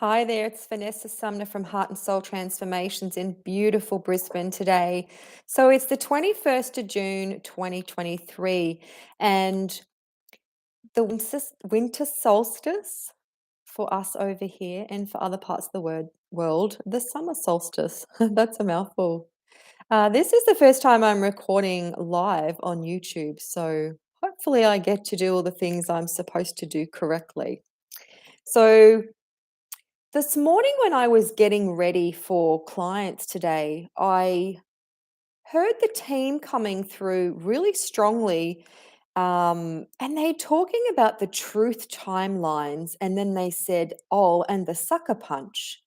Hi there, it's Vanessa Sumner from Heart and Soul Transformations in beautiful Brisbane today. So it's the 21st of June 2023, and the winter solstice for us over here, and for other parts of the world, the summer solstice. That's a mouthful. This is the first time I'm recording live on YouTube, so hopefully I get to do all the things I'm supposed to do correctly. So, this morning, when I was getting ready for clients today, I heard the team coming through really strongly. And they talking about the truth timelines. And then they said, oh, and the sucker punch.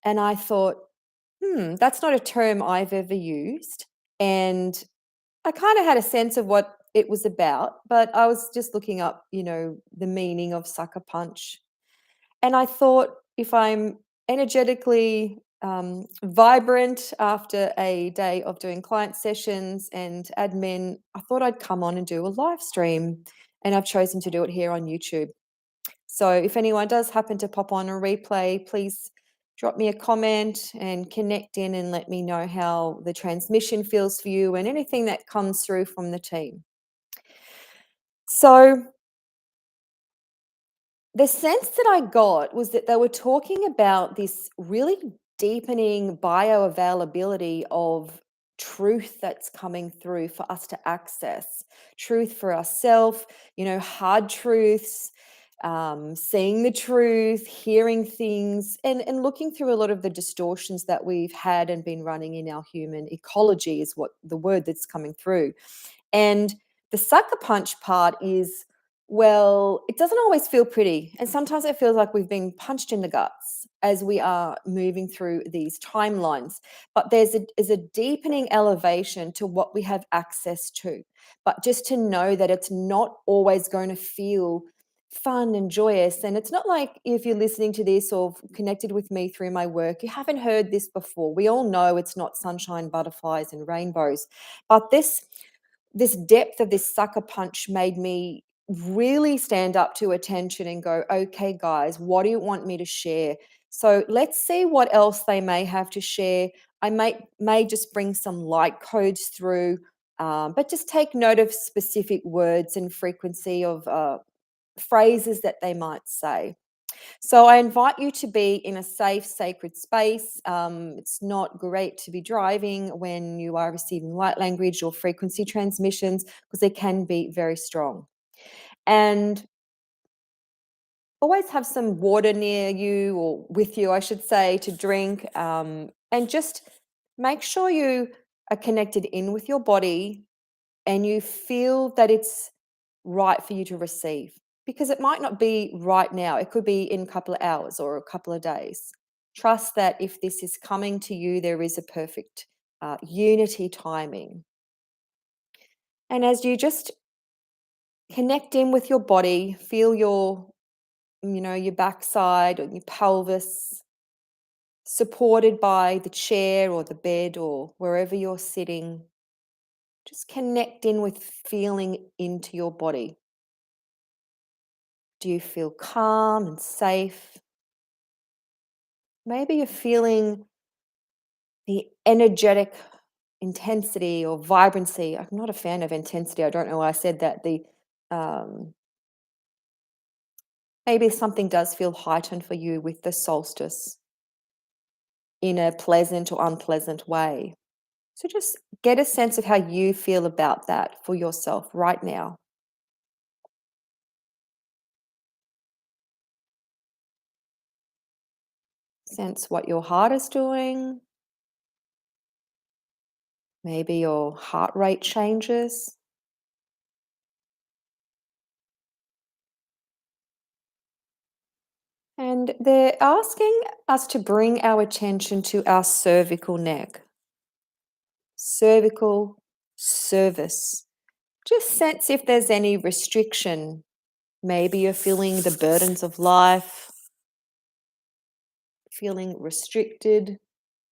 And I thought, that's not a term I've ever used. And I kind of had a sense of what it was about, but I was just looking up, the meaning of sucker punch, and I thought, if I'm energetically vibrant after a day of doing client sessions and admin, I thought I'd come on and do a live stream. And I've chosen to do it here on YouTube. So if anyone does happen to pop on a replay, please drop me a comment and connect in and let me know how the transmission feels for you and anything that comes through from the team. So the sense that I got was that they were talking about this really deepening bioavailability of truth that's coming through for us to access truth for ourselves, hard truths, seeing the truth, hearing things, and looking through a lot of the distortions that we've had and been running in our human ecology is what the word that's coming through. And the sucker punch part is, well, it doesn't always feel pretty. And sometimes it feels like we've been punched in the guts as we are moving through these timelines. But is a deepening elevation to what we have access to. But just to know that it's not always going to feel fun and joyous. And it's not like, if you're listening to this or connected with me through my work, you haven't heard this before. We all know it's not sunshine, butterflies, and rainbows. But this depth of this sucker punch made me really stand up to attention and go, okay, guys, what do you want me to share? So let's see what else they may have to share. I may just bring some light codes through, but just take note of specific words and frequency of phrases that they might say. So I invite you to be in a safe, sacred space. It's not great to be driving when you are receiving light language or frequency transmissions because they can be very strong. And always have some water near you, or with you, I should say, to drink. And just make sure you are connected in with your body and you feel that it's right for you to receive, because it might not be right now. It could be in a couple of hours or a couple of days. Trust that if this is coming to you, there is a perfect unity timing. And as you just connect in with your body, feel your backside or your pelvis supported by the chair or the bed or wherever you're sitting. Just connect in with feeling into your body. Do you feel calm and safe? Maybe you're feeling the energetic intensity or vibrancy. I'm not a fan of intensity. I don't know why I said that. Um, Maybe something does feel heightened for you with the solstice in a pleasant or unpleasant way. So just get a sense of how you feel about that for yourself right now. Sense what your heart is doing. Maybe your heart rate changes. And they're asking us to bring our attention to our cervical neck. Cervical service. Just sense if there's any restriction. Maybe you're feeling the burdens of life, feeling restricted.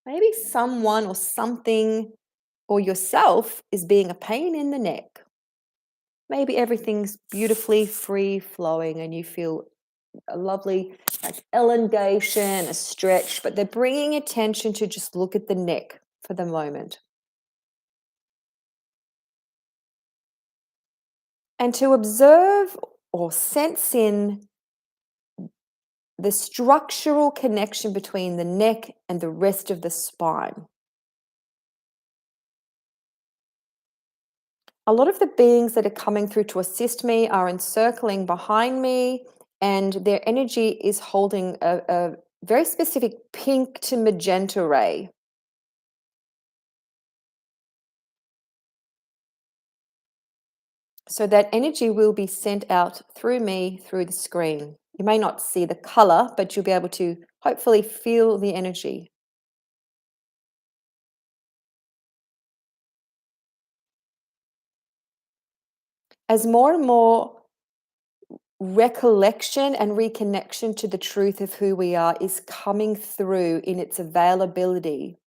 Maybe someone or something or yourself is being a pain in the neck. Maybe everything's beautifully free flowing and you feel a lovely like elongation, a stretch, but they're bringing attention to just look at the neck for the moment and to observe or sense in the structural connection between the neck and the rest of the spine. A lot of the beings that are coming through to assist me are encircling behind me, and their energy is holding a very specific pink to magenta ray. So that energy will be sent out through me through the screen. You may not see the color, but you'll be able to hopefully feel the energy. As more and more recollection and reconnection to the truth of who we are is coming through in its availability,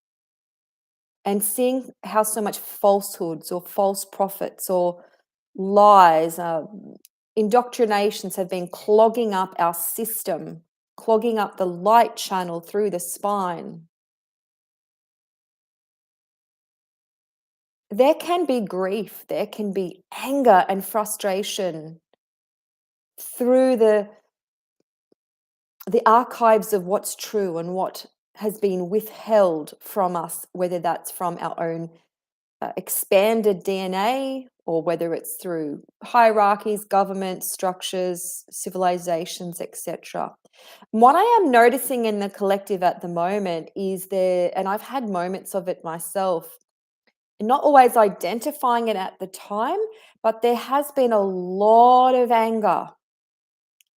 and seeing how so much falsehoods or false prophets or lies, indoctrinations have been clogging up our system, clogging up the light channel through the spine. There can be grief, there can be anger and frustration through the archives of what's true and what has been withheld from us, whether that's from our own expanded DNA or whether it's through hierarchies, government structures, civilizations, etc. What I am noticing in the collective at the moment is there, and I've had moments of it myself, not always identifying it at the time, but there has been a lot of anger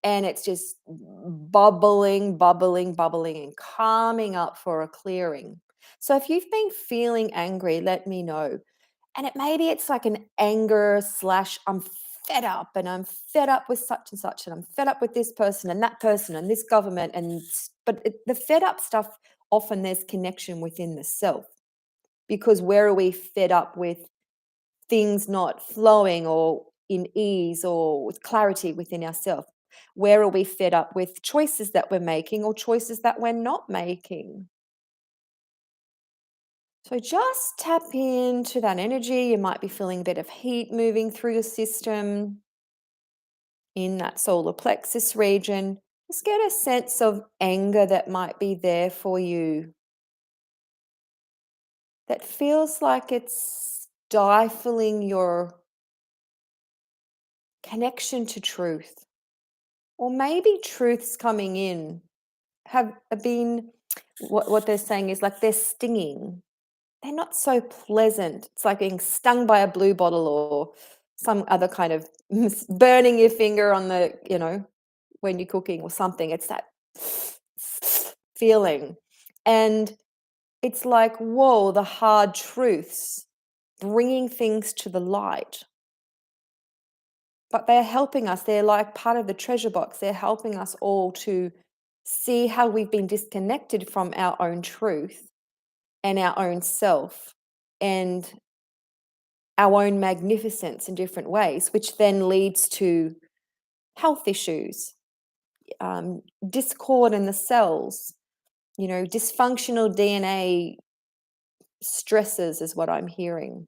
and it's just bubbling, bubbling, bubbling, and coming up for a clearing. So if you've been feeling angry, let me know. And maybe it's like an anger slash I'm fed up and I'm fed up with such and such and I'm fed up with this person and this government but the fed up stuff, often there's connection within the self, because where are we fed up with things not flowing or in ease or with clarity within ourselves? Where are we fed up with choices that we're making or choices that we're not making? So just tap into that energy. You might be feeling a bit of heat moving through your system in that solar plexus region. Just get a sense of anger that might be there for you, that feels like it's stifling your connection to truth. Or maybe truths coming in have been, what they're saying is like they're stinging. They're not so pleasant. It's like being stung by a blue bottle or some other kind of burning your finger on when you're cooking or something. It's that feeling. And it's like, whoa, the hard truths, bringing things to the light. But they're helping us. They're like part of the treasure box. They're helping us all to see how we've been disconnected from our own truth and our own self and our own magnificence in different ways, which then leads to health issues, discord in the cells, dysfunctional DNA stresses is what I'm hearing.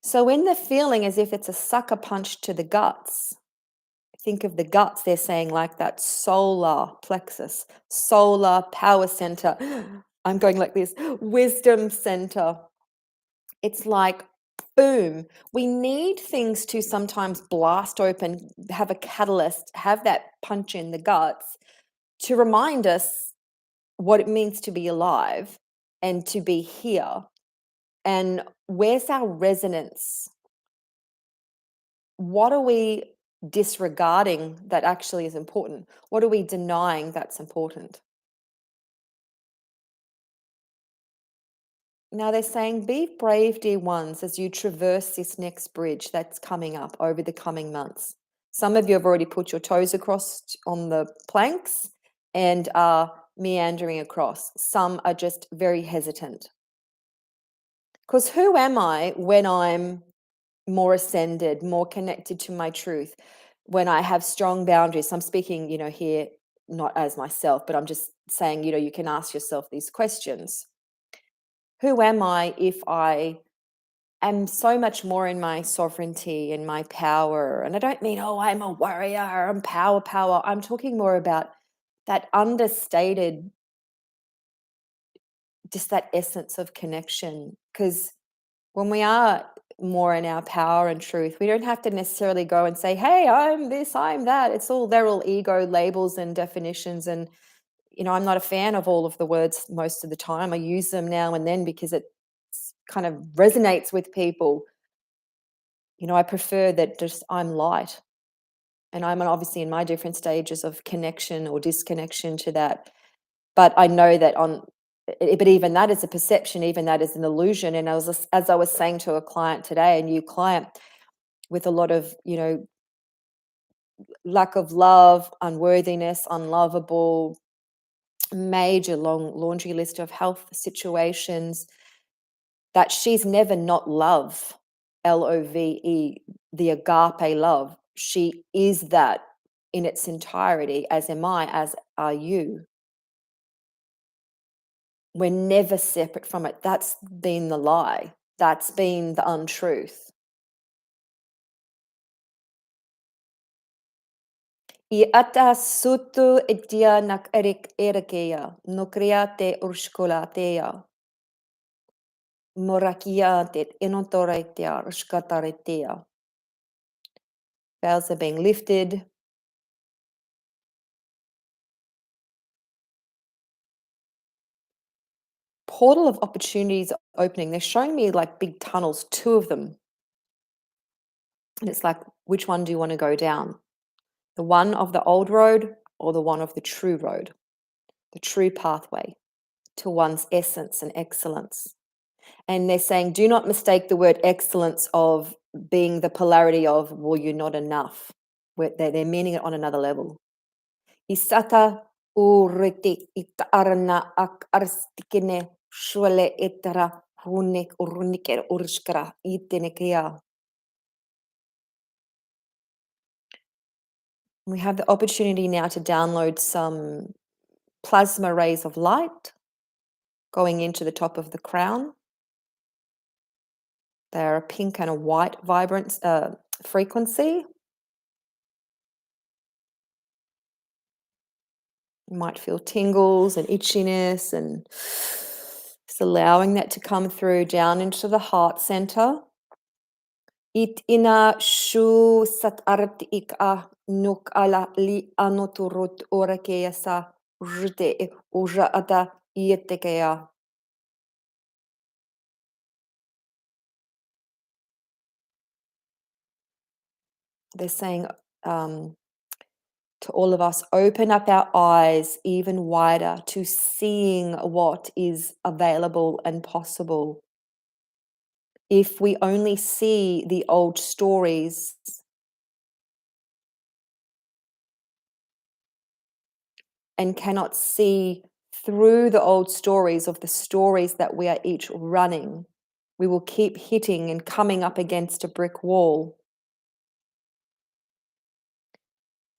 So, in the feeling as if it's a sucker punch to the guts, think of the guts, they're saying like that solar plexus, solar power center. I'm going like this, wisdom center. It's like, boom. We need things to sometimes blast open, have a catalyst, have that punch in the guts to remind us what it means to be alive and to be here. And where's our resonance? What are we disregarding that actually is important? What are we denying that's important? Now they're saying, be brave, dear ones, as you traverse this next bridge that's coming up over the coming months. Some of you have already put your toes across on the planks and are meandering across. Some are just very hesitant. Because who am I when I'm more ascended, more connected to my truth, when I have strong boundaries. I'm speaking, here not as myself, but I'm just saying, you can ask yourself these questions. Who am I if I am so much more in my sovereignty and my power? And I don't mean, oh, I'm a warrior, I'm power, power. I'm talking more about that understated, just that essence of connection. Because when we are more in our power and truth, we don't have to necessarily go and say, hey, I'm this, I'm that. They're all ego labels and definitions. And, I'm not a fan of all of the words most of the time. I use them now and then because it kind of resonates with people. I prefer that just I'm light. And I'm obviously in my different stages of connection or disconnection to that. But I know that but even that is a perception, even that is an illusion. And as I was saying to a client today, a new client with a lot of, lack of love, unworthiness, unlovable, major long laundry list of health situations, that she's never not love, LOVE, the agape love. She is that in its entirety, as am I, as are you. We're never separate from it. That's been the lie. That's been the untruth. I ata sutu itia nak erik erikeia, nukriate urskolatea, morakiate inotoretia urskataretea. Veils are being lifted. Portal of opportunities opening. They're showing me like big tunnels, two of them. And it's like, which one do you want to go down? The one of the old road or the one of the true road? The true pathway to one's essence and excellence. And they're saying, do not mistake the word excellence of being the polarity of, well, you're not enough. They're meaning it on another level. Isata uriti itarna ak arstikine shwele itara hunik uruniker urskara itinekia. We have the opportunity now to download some plasma rays of light going into the top of the crown. They're a pink and a white vibrant frequency. You might feel tingles and itchiness, and just allowing that to come through down into the heart center. It ina shu sat art ik nuk ala li anoturut orakeasa rute uja ata yetekea. They're saying to all of us, open up our eyes even wider to seeing what is available and possible. If we only see the old stories and cannot see through the old stories of the stories that we are each running, we will keep hitting and coming up against a brick wall.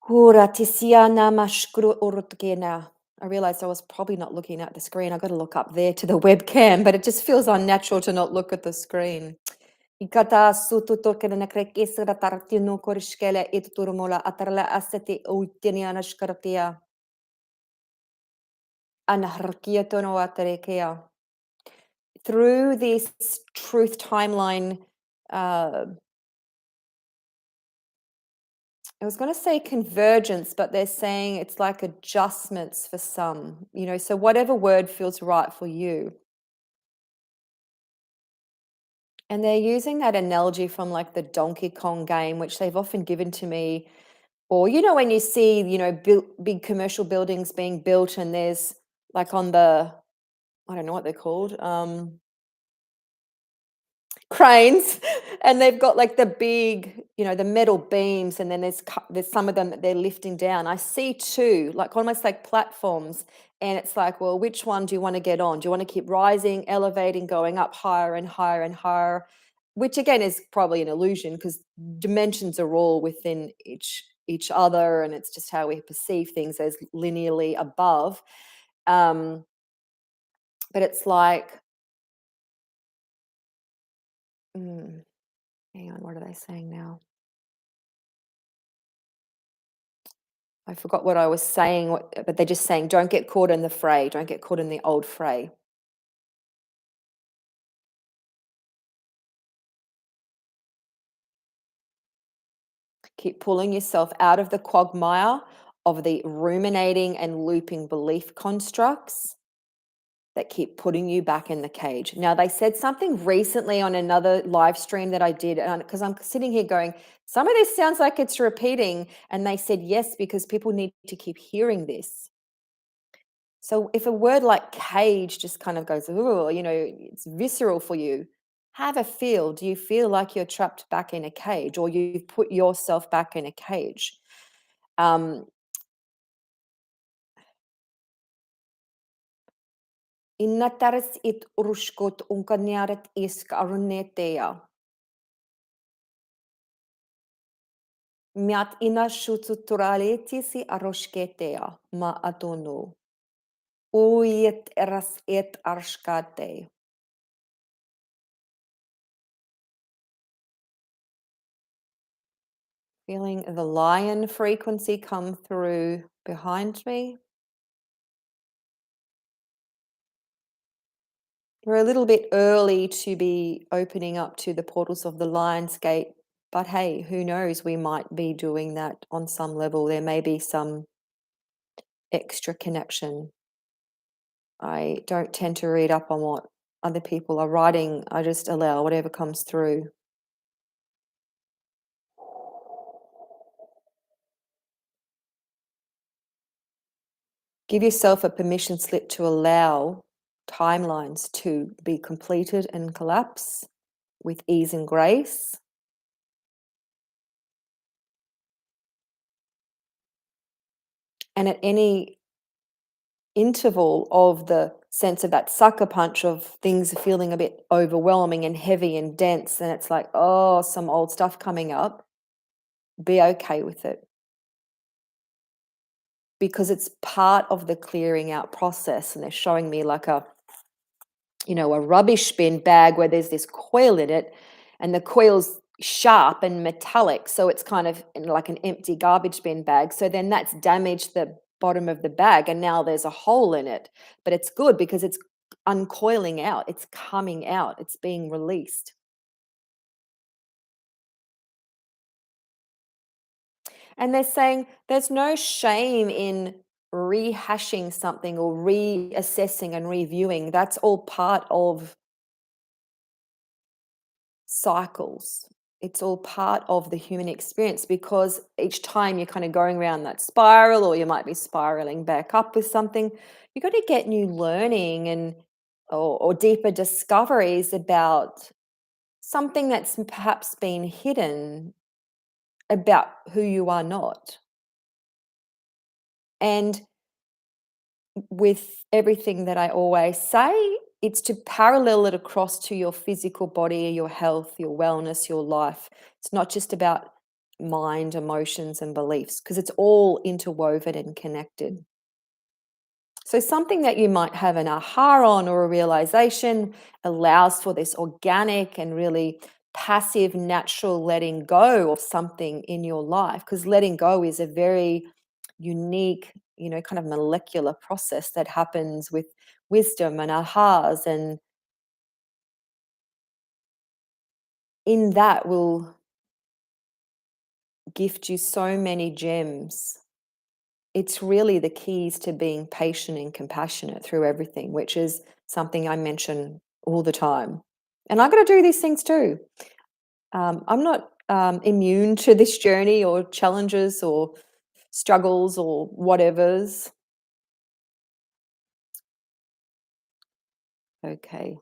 I realized I was probably not looking at the screen. I got to look up there to the webcam, but it just feels unnatural to not look at the screen. Ikata sutu tokena na krekesra tartino korishkele it turmola atarla aseti uitiniana shkartia. Anarkia tono atarekea. Through this truth timeline, I was going to say convergence, but they're saying it's like adjustments for some, so whatever word feels right for you. And they're using that analogy from like the Donkey Kong game, which they've often given to me. Or, when you see, big commercial buildings being built and there's like on the, I don't know what they're called, cranes, and they've got like the big, the metal beams, and then there's some of them that they're lifting down. I see two, like almost like platforms, and it's like, well, which one do you want to get on? Do you want to keep rising, elevating, going up higher and higher and higher? which again is probably an illusion because dimensions are all within each other, and it's just how we perceive things as linearly above. Um, but it's like, mm, hang on, what are they saying now? I forgot what I was saying, but they're just saying, don't get caught in the fray, don't get caught in the old fray. Keep pulling yourself out of the quagmire of the ruminating and looping belief constructs that keep putting you back in the cage. Now, they said something recently on another live stream that I did, because I'm sitting here going, some of this sounds like it's repeating. And they said, yes, because people need to keep hearing this. So if a word like cage just kind of goes, oh, it's visceral for you, have a feel. Do you feel like you're trapped back in a cage, or you've put yourself back in a cage? Um, Innataris it uruskot unkaniaret isk arunetea. Miat ina shututuraletisi arosketea ma atono. Uit eras et arskate. Feeling the lion frequency come through behind me. We're a little bit early to be opening up to the portals of the Lion's Gate, but hey, who knows? We might be doing that on some level. There may be some extra connection. I don't tend to read up on what other people are writing. I just allow whatever comes through. Give yourself a permission slip to allow timelines to be completed and collapse with ease and grace. And at any interval of the sense of that sucker punch of things feeling a bit overwhelming and heavy and dense, and it's like, oh, some old stuff coming up, be okay with it, because it's part of the clearing out process. And they're showing me like a rubbish bin bag where there's this coil in it, and the coil's sharp and metallic, so it's kind of like an empty garbage bin bag. So then that's damaged the bottom of the bag, and now there's a hole in it. But it's good because it's uncoiling out, it's coming out, it's being released. And they're saying there's no shame in rehashing something or reassessing and reviewing. That's all part of cycles. It's all part of the human experience, because each time you're kind of going around that spiral, or you might be spiraling back up with something, you've got to get new learning and or deeper discoveries about something that's perhaps been hidden about who you are not. And with everything that I always say, it's to parallel it across to your physical body, your health, your wellness, your life. It's not just about mind, emotions, and beliefs, because it's all interwoven and connected. So, something that you might have an aha on or a realization allows for this organic and really passive, natural letting go of something in your life, because letting go is a very unique, kind of molecular process that happens with wisdom and ahas. And in that will gift you so many gems. It's really the keys to being patient and compassionate through everything, which is something I mention all the time. And I've got to do these things too. I'm not immune to this journey or challenges or struggles or whatevers. Okay.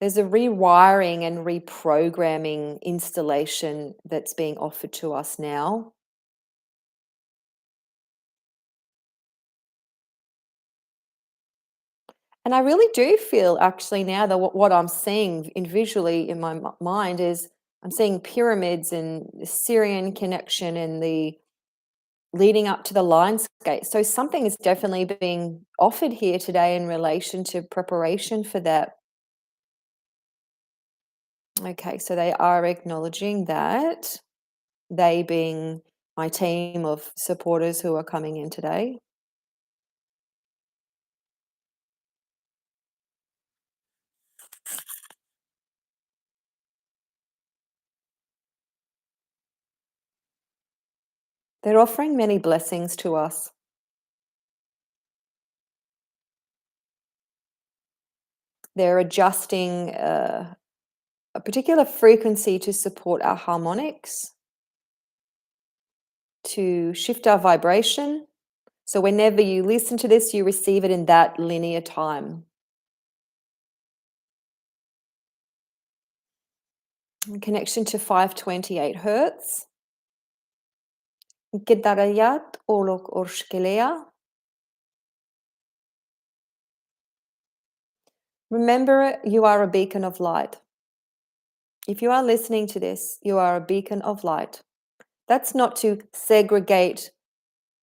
There's a rewiring and reprogramming installation that's being offered to us now. And I really do feel actually now that what I'm seeing in visually in my mind is I'm seeing pyramids and the Syrian connection and the leading up to the Lionsgate. So something is definitely being offered here today in relation to preparation for that. Okay, so they are acknowledging that, they being my team of supporters who are coming in today. They're offering many blessings to us. They're adjusting a particular frequency to support our harmonics, to shift our vibration. So whenever you listen to this, you receive it in that linear time. Connection to 528 hertz. Gedarayat olok orshkelea. Remember, you are a beacon of light. If you are listening to this, you are a beacon of light. That's not to segregate.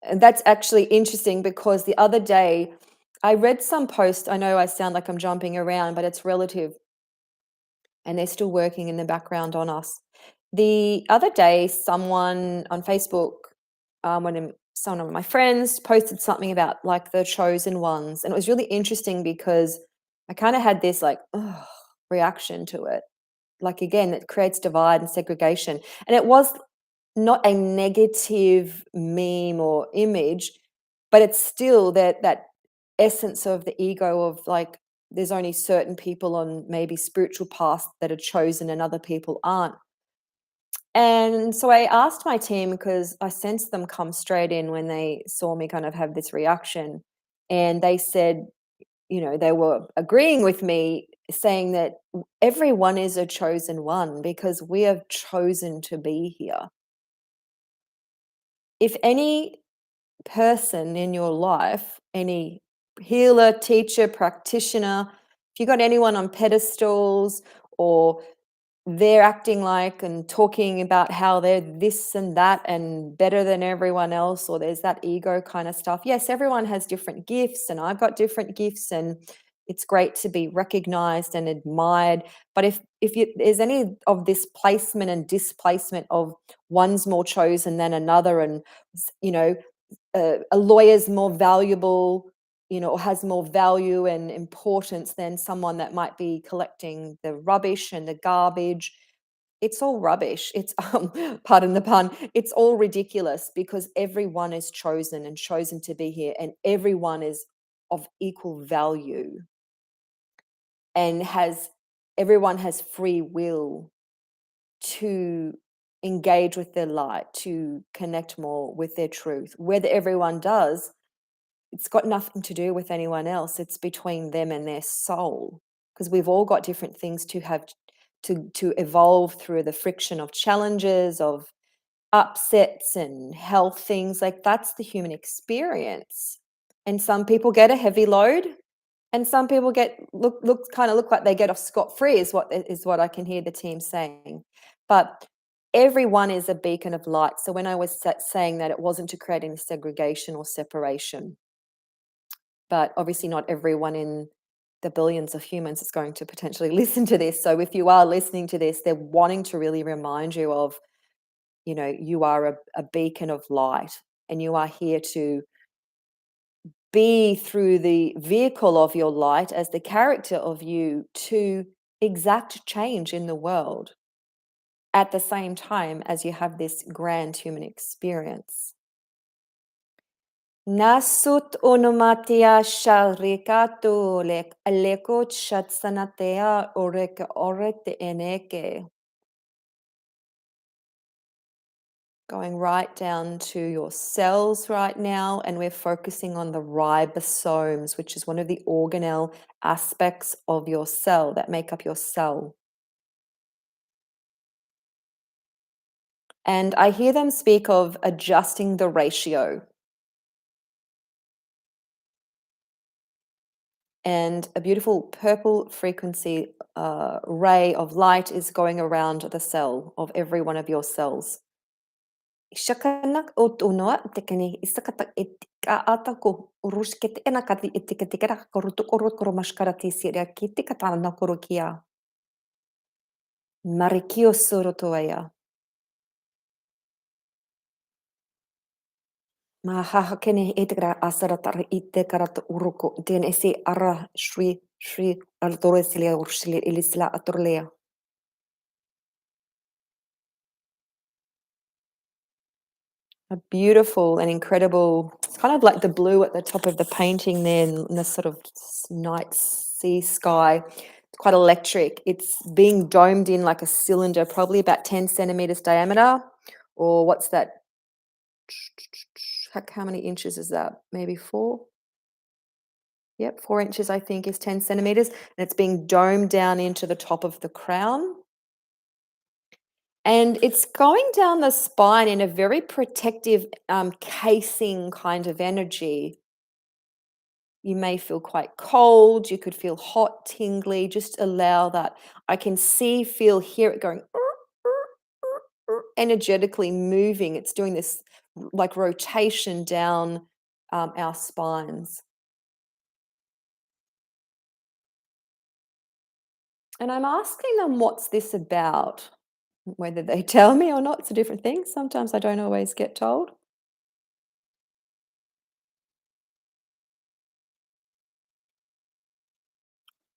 And that's actually interesting because the other day I read some post. I know I sound like I'm jumping around, but it's relative and they're still working in the background on us. The other day, someone on Facebook, someone of my friends posted something about like the chosen ones. And it was really interesting because I kind of had this like, ugh, reaction to it. Like, again, it creates divide and segregation. And it was not a negative meme or image, but it's still that essence of the ego of like there's only certain people on maybe spiritual paths that are chosen and other people aren't. And so I asked my team because I sensed them come straight in when they saw me kind of have this reaction. And they said, they were agreeing with me, saying that everyone is a chosen one because we are chosen to be here. If any person in your life, any healer, teacher, practitioner, if you got anyone on pedestals or they're acting like and talking about how they're this and that and better than everyone else, or there's that ego kind of stuff. Yes, everyone has different gifts, and I've got different gifts, and it's great to be recognized and admired. But there's any of this placement and displacement of one's more chosen than another, and you know, a lawyer's more valuable, or has more value and importance than someone that might be collecting the rubbish and the garbage. It's all rubbish. It's pardon the pun. It's all ridiculous because everyone is chosen and chosen to be here, and everyone is of equal value and has everyone has free will to engage with their light, to connect more with their truth. Whether everyone does, it's got nothing to do with anyone else. It's between them and their soul. Because we've all got different things to have to evolve through the friction of challenges, of upsets and health things. Like that's the human experience. And some people get a heavy load and some people look like they get off scot-free is what I can hear the team saying. But everyone is a beacon of light. So when I was saying that, it wasn't to create any segregation or separation, but obviously not everyone in the billions of humans is going to potentially listen to this. So if you are listening to this, they're wanting to really remind you of, you are a beacon of light and you are here to be through the vehicle of your light as the character of you to exact change in the world at the same time as you have this grand human experience. Nasut onomatia sharikatu lekot shatsanatea oreke orete eneke. Going right down to your cells right now, and we're focusing on the ribosomes, which is one of the organelle aspects of your cell that make up your cell. And I hear them speak of adjusting the ratio. and a beautiful purple frequency ray of light is going around the cell of every one of your cells. Shakanak utunoa tekeni isakata atako urushket enakati itikatikara korutukorukoro mashkarati siria kitikatana korukia. Marikio sorotoya. Mahahakene itikra asaratar itekarat uruko denesi ara shri altoresilia urshili ilisla atorlea. A beautiful and incredible, it's kind of like the blue at the top of the painting there in the sort of night sea sky. It's quite electric. It's being domed in like a cylinder, probably about 10 centimeters diameter. Or what's that? How many inches is that? Maybe four? Yep, 4 inches, I think, is 10 centimeters. And it's being domed down into the top of the crown. And it's going down the spine in a very protective casing kind of energy. You may feel quite cold, you could feel hot, tingly, just allow that. I can see, feel, hear it going energetically moving. It's doing this like rotation down our spines. And I'm asking them, what's this about? Whether they tell me or not, it's a different thing. Sometimes I don't always get told.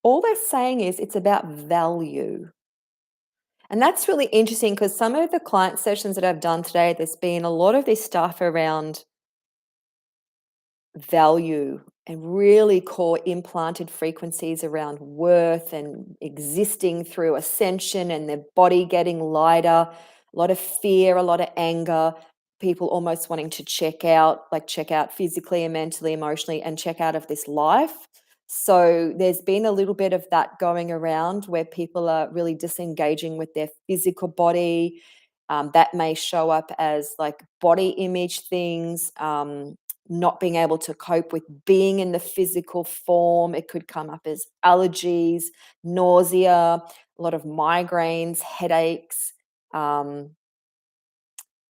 All they're saying is it's about value. And that's really interesting because some of the client sessions that I've done today, there's been a lot of this stuff around value and really core implanted frequencies around worth and existing through ascension and their body getting lighter, a lot of fear, a lot of anger, people almost wanting to check out, like check out physically and mentally, emotionally, and check out of this life. So there's been a little bit of that going around where people are really disengaging with their physical body. That may show up as like body image things, not being able to cope with being in the physical form. It could come up as allergies, nausea, a lot of migraines, headaches, um,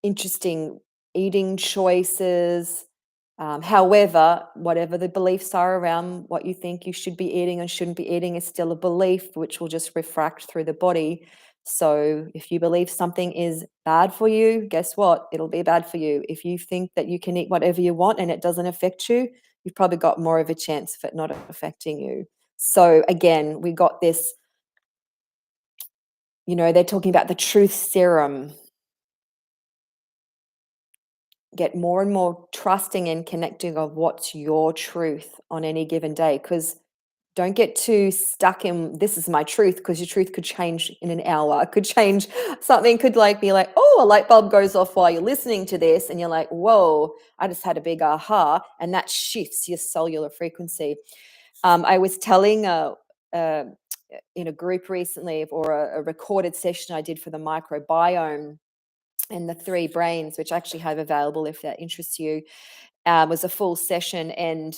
interesting eating choices. However, whatever the beliefs are around what you think you should be eating and shouldn't be eating is still a belief, which will just refract through the body. So if you believe something is bad for you, guess what? It'll be bad for you. If you think that you can eat whatever you want and it doesn't affect you, you've probably got more of a chance of it not affecting you. So again, we got this, they're talking about the truth serum. Get more and more trusting and connecting of what's your truth on any given day, because don't get too stuck in this is my truth, because your truth could change in an hour. It could change. Something could like be like, oh, a light bulb goes off while you're listening to this and you're like, whoa, I just had a big aha, and that shifts your cellular frequency. I was telling uh, in a group recently, or a recorded session I did for the microbiome and the three brains, which I actually have available if that interests you, was a full session. And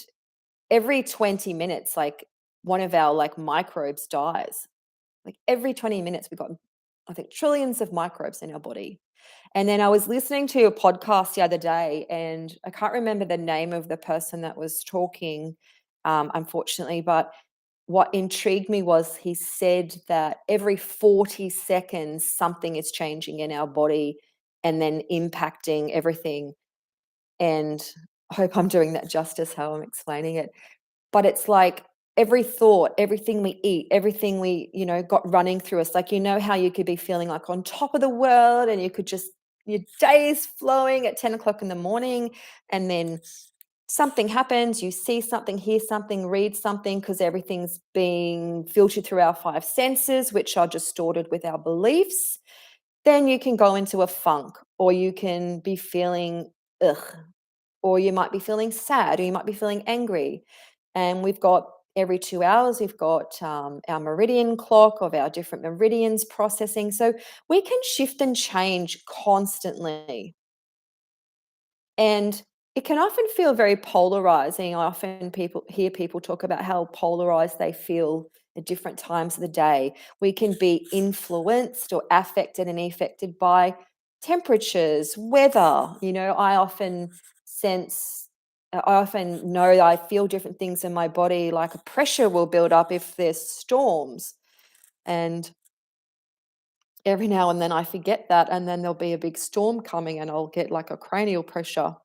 every 20 minutes, like one of our like microbes dies. Like every 20 minutes, we've got, I think, trillions of microbes in our body. And then I was listening to a podcast the other day, and I can't remember the name of the person that was talking, unfortunately, but what intrigued me was he said that every 40 seconds, something is changing in our body and then impacting everything. And I hope I'm doing that justice how I'm explaining it. But it's like every thought, everything we eat, everything we, got running through us. Like, how you could be feeling like on top of the world and you could just, your day is flowing at 10 o'clock in the morning. And then something happens, you see something, hear something, read something, because everything's being filtered through our five senses, which are distorted with our beliefs. Then you can go into a funk, or you can be feeling ugh, or you might be feeling sad, or you might be feeling angry. And we've got every 2 hours, we've got our meridian clock of our different meridians processing. So we can shift and change constantly. And It can often feel very polarizing. I often people hear people talk about how polarized they feel at different times of the day. We can be influenced or affected and affected by temperatures, weather. I often sense, I often know that I feel different things in my body, like a pressure will build up if there's storms. And every now and then I forget that, and then there'll be a big storm coming, and I'll get like a cranial pressure,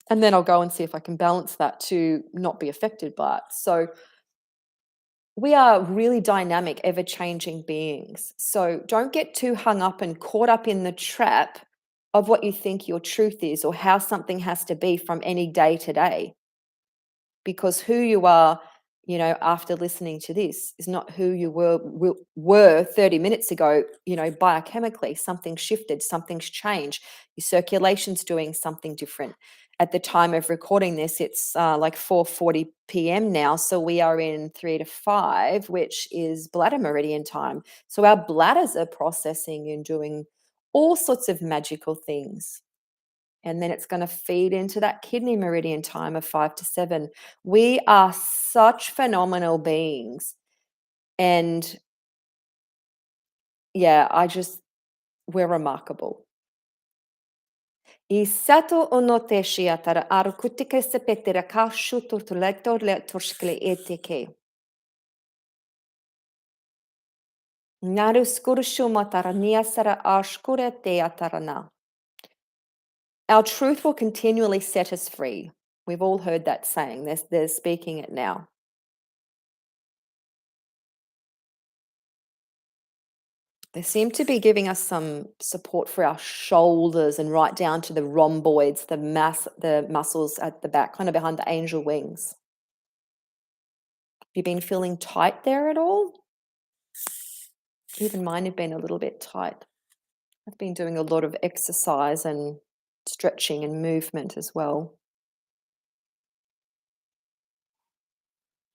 and then I'll go and see if I can balance that to not be affected by it. So we are really dynamic, ever changing beings. So don't get too hung up and caught up in the trap of what you think your truth is or how something has to be from any day to day, because who you are, after listening to this is not who you were 30 minutes ago. Biochemically something shifted, something's changed, your circulation's doing something different. At the time of recording this, it's like 4:40 p.m. now, so we are in 3 to 5, which is bladder meridian time. So our bladders are processing and doing all sorts of magical things, and then it's going to feed into that kidney meridian time of 5 to 7. We are such phenomenal beings. And yeah, we're remarkable. I sato ono te shiatara arukutike sepetera kashu tortulector le torskle etike. Naru skurushu matara niasara ashkure te atarana. Our truth will continually set us free. We've all heard that saying. They're speaking it now. They seem to be giving us some support for our shoulders and right down to the rhomboids, the muscles at the back, kind of behind the angel wings. Have you been feeling tight there at all? Even mine have been a little bit tight. I've been doing a lot of exercise and stretching and movement as well.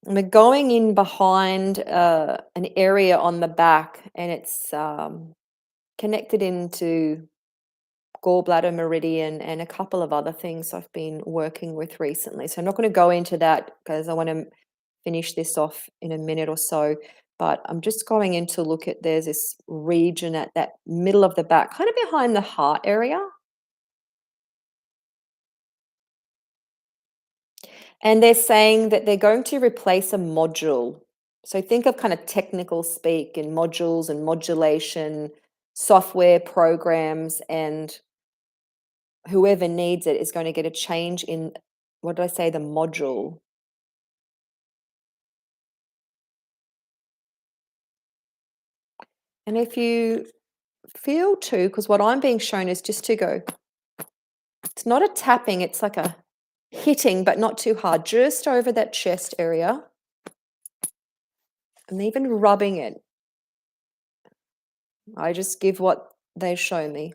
And we're going in behind an area on the back, and it's connected into gallbladder meridian and a couple of other things I've been working with recently. So I'm not going to go into that because I want to finish this off in a minute or so. But I'm just going in to look at, there's this region at that middle of the back, kind of behind the heart area. And they're saying that they're going to replace a module. So think of kind of technical speak and modules and modulation, software programs, and whoever needs it is going to get a change in, what did I say, the module. And if you feel to, because what I'm being shown is just to go, it's not a tapping, it's like a hitting, but not too hard, just over that chest area, and even rubbing it. I just give what they show me.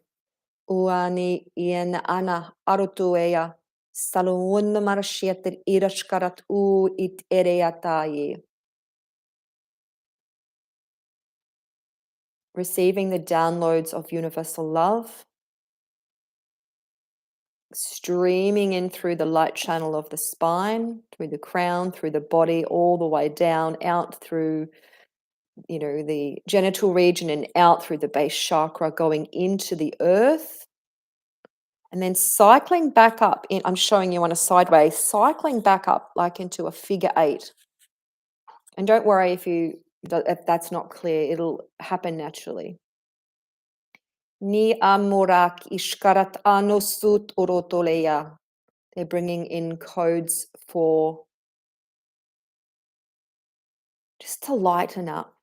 Uani ien ana arutuea salun marsheter irashkarat u it ereataye. Receiving the downloads of universal love, streaming in through the light channel of the spine, through the crown, through the body, all the way down, out through, the genital region and out through the base chakra, going into the earth, and then cycling back up in, I'm showing you on a sideways, cycling back up like into a figure 8. And don't worry if that's not clear, it'll happen naturally. Ni amurak ishkarat anosut orotoleya. They're bringing in codes for just to lighten up,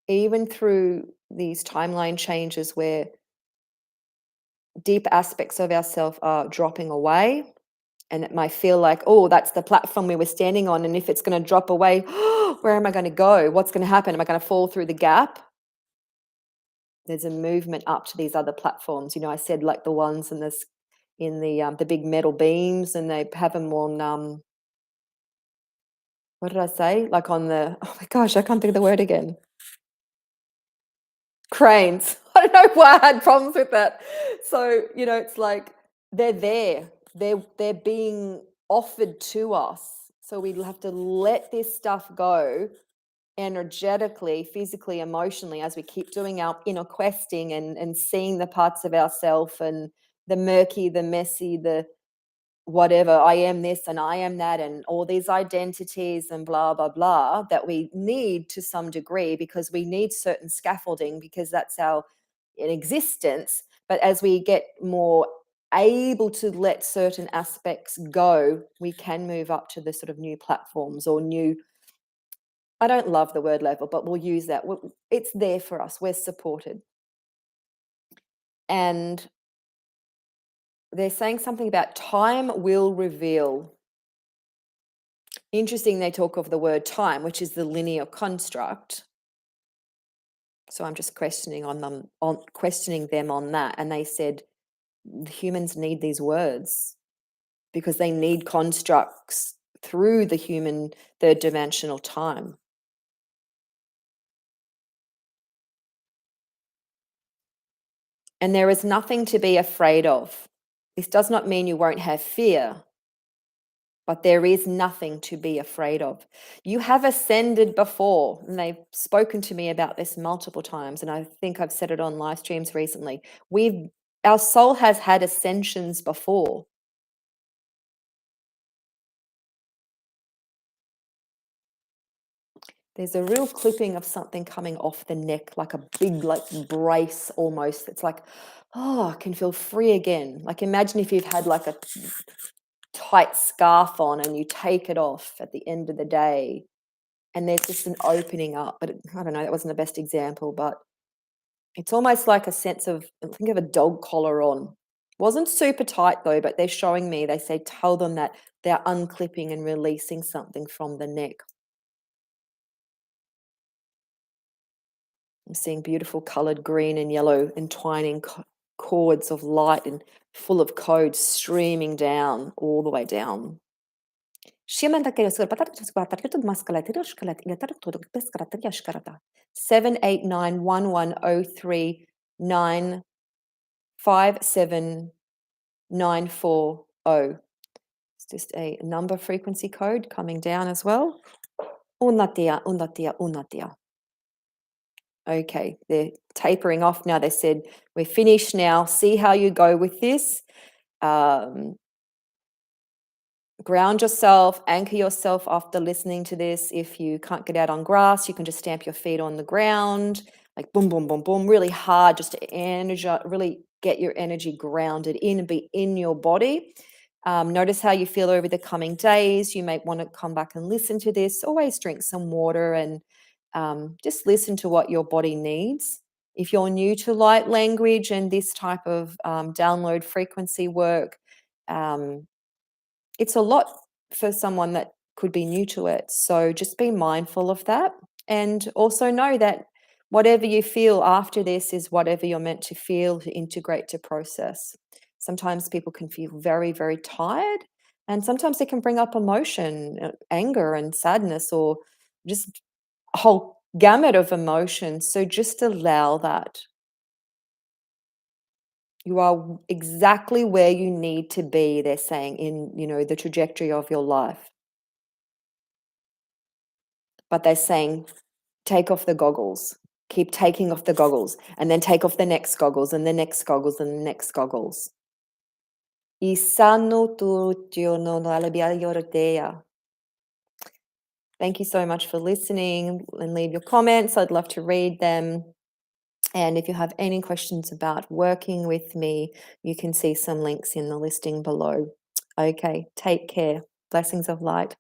even through these timeline changes where deep aspects of ourselves are dropping away. And it might feel like, oh, that's the platform we were standing on. And if it's going to drop away, where am I going to go? What's going to happen? Am I going to fall through the gap? There's a movement up to these other platforms. I said like the ones in the big metal beams, and they have them on what did I say? Like on the, oh my gosh, I can't think of the word again. Cranes. I don't know why I had problems with that. So, it's like they're there. they're being offered to us. So we'll have to let this stuff go energetically, physically, emotionally, as we keep doing our inner questing and seeing the parts of ourself and the murky, the messy, the whatever, I am this and I am that, and all these identities and blah, blah, blah, that we need to some degree because we need certain scaffolding because that's our in existence. But as we get more able to let certain aspects go, we can move up to the sort of new platforms or new, I don't love the word level, but we'll use that. It's there for us. We're supported. And they're saying something about time will reveal. Interesting, they talk of the word time, which is the linear construct. So I'm just questioning them on that. And they said humans need these words because they need constructs through the human third dimensional time. And there is nothing to be afraid of. This does not mean you won't have fear, but there is nothing to be afraid of. You have ascended before, and they've spoken to me about this multiple times, and I think I've said it on live streams recently. Our soul has had ascensions before. There's a real clipping of something coming off the neck, like a big, like brace almost. It's like, oh, I can feel free again. Like imagine if you've had like a tight scarf on and you take it off at the end of the day and there's just an opening up. But I don't know, that wasn't the best example, but it's almost like a sense of, think of a dog collar on. Wasn't super tight though, but they're showing me, they say, tell them that they're unclipping and releasing something from the neck. I'm seeing beautiful colored green and yellow entwining cords of light and full of code streaming down, all the way down. 7891103957940. It's just a number frequency code coming down as well. Unatia, unatia, unatia. Okay, they're tapering off now. They said, we're finished now. See how you go with this. Ground yourself, anchor yourself after listening to this. If you can't get out on grass, you can just stamp your feet on the ground, like boom, boom, boom, boom, really hard, just to really get your energy grounded in and be in your body. Notice how you feel over the coming days. You may want to come back and listen to this. Always drink some water and just listen to what your body needs. If you're new to light language and this type of download frequency work, it's a lot for someone that could be new to it. So just be mindful of that. And also know that whatever you feel after this is whatever you're meant to feel, to integrate, to process. Sometimes people can feel very, very tired. And sometimes it can bring up emotion, anger and sadness, or just a whole gamut of emotions. So just allow that. You are exactly where you need to be, they're saying, in, the trajectory of your life. But they're saying, take off the goggles. Keep taking off the goggles, and then take off the next goggles, and the next goggles, and the next goggles. Thank you so much for listening, and leave your comments. I'd love to read them. And if you have any questions about working with me, you can see some links in the listing below. Okay, take care. Blessings of light.